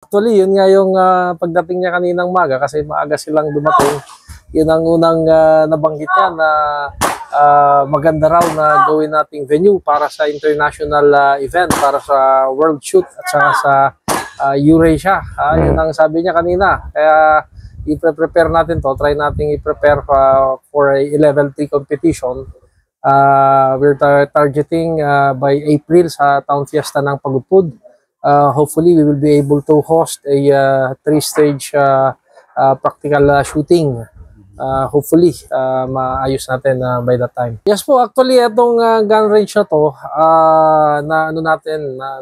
Actually, yun nga yung pagdating niya kaninang maga kasi maaga silang dumating. Yun ang unang nabanggit niya na maganda raw na gawin nating venue para sa international event, para sa World Shoot at saka sa Eurasia. Yun ang sabi niya kanina. Kaya i-prepare natin to, try natin i-prepare for a level 3 competition. We're targeting by April sa Town Fiesta ng Pagudpud. Hopefully we will be able to host a 3-stage practical shooting. Hopefully maayos natin by that time. Yes po, actually itong gun range na to na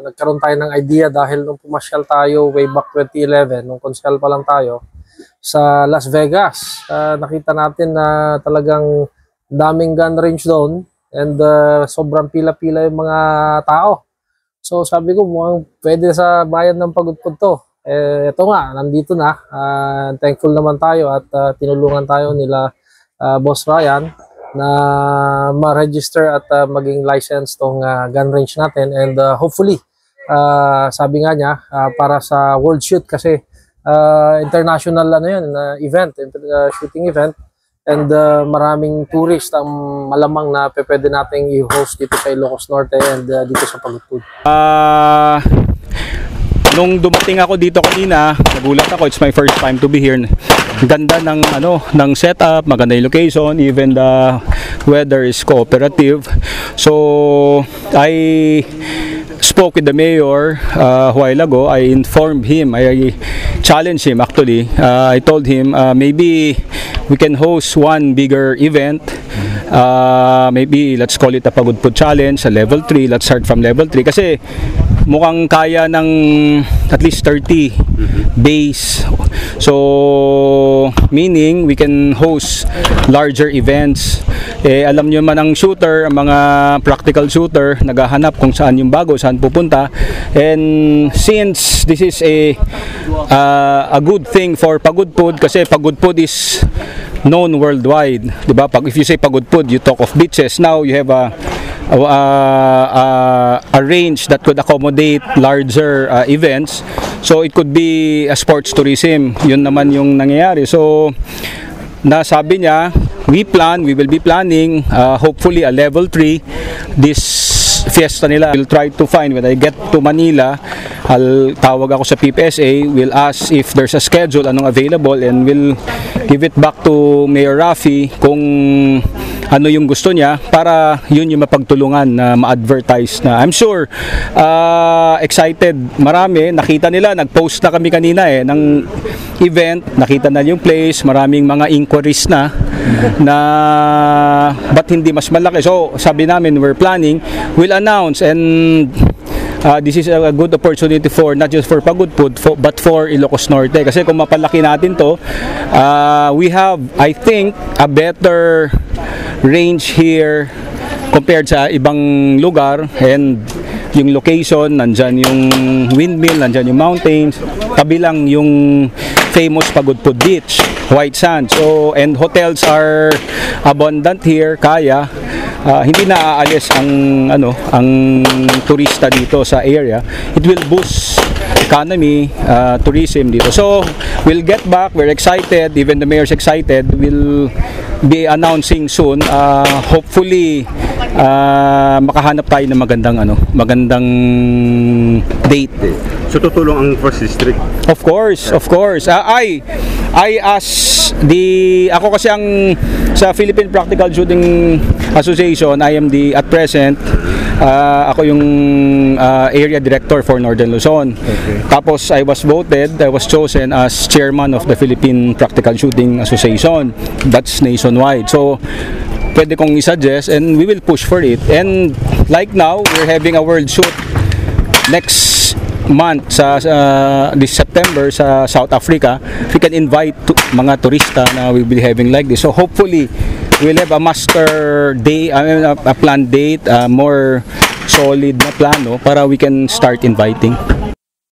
nagkaroon tayo ng idea dahil nung pumasyal tayo way back 2011, nung konsyal pa lang tayo sa Las Vegas. Nakita natin na talagang daming gun range doon and sobrang pila-pila yung mga tao. So sabi ko mukhang pwede sa bayan ng Pagudpud to. Ito nga, nandito na. Thankful naman tayo at tinulungan tayo nila Boss Ryan na ma-register at maging license tong gun range natin. And hopefully, sabi nga niya, para sa World Shoot kasi international event, shooting event. And maraming tourist ang malamang na pwede nating i-host dito sa Ilocos Norte and dito sa Pagudpud. Nung dumating ako dito kanina, nagulat ako. It's my first time to be here. Ganda ng ng setup, maganda yung location, even the weather is cooperative. So I spoke with the mayor a while ago. I informed him, I challenged him actually. I told him maybe we can host one bigger event. Maybe let's call it a Pagudpud Challenge, a level 3. Let's start from level 3 kasi mukhang kaya ng at least 30 base. So meaning we can host larger events. Alam nyo man ang shooter, ang mga practical shooter, naghahanap kung saan yung bago, saan pupunta. And since this is a good thing for Pagudpud kasi Pagudpud is known worldwide, diba? If you say Pagudpud, you talk of beaches. Now you have a range that could accommodate larger events. So it could be a sports tourism. Yun naman yung nangyayari. So nasabi niya, we will be planning hopefully a level 3 this fiesta nila. We'll try to find when I get to Manila. Tawag ako sa PPSA, we'll ask if there's a schedule, anong available, and we'll give it back to Mayor Rafi kung ano yung gusto niya para yun yung mapagtulungan na ma-advertise na. I'm sure excited marami, nakita nila, nag-post na kami kanina ng event, nakita na yung place, maraming mga inquiries na ba't hindi mas malaki. So sabi namin, we're planning, we'll announce, and this is a good opportunity for not just for Pagudpud but for Ilocos Norte kasi kung mapalaki natin to, we have, I think, a better range here compared sa ibang lugar. And yung location, nandyan yung windmill, nandyan yung mountains, tabi lang yung famous Pagudpud Beach, white sand. So, and hotels are abundant here, kaya hindi na aalis ang turista dito sa area. It will boost economy, tourism dito. So we'll get back, we're excited, even the mayor's excited. We'll be announcing soon, hopefully makahanap tayo ng magandang date. So tutulong ang First District? Of course. I asked ako kasi ang sa Philippine Practical Shooting Association, I am at present ako yung area director for Northern Luzon. Okay. Tapos I was chosen as chairman of the Philippine Practical Shooting Association. That's nationwide. So pwede kong i-suggest and we will push for it. And like now, we're having a world shoot next month this September sa South Africa. We can invite mga turista na we'll be having like this. So hopefully we'll have a master day, a planned date, more solid na plano para we can start inviting.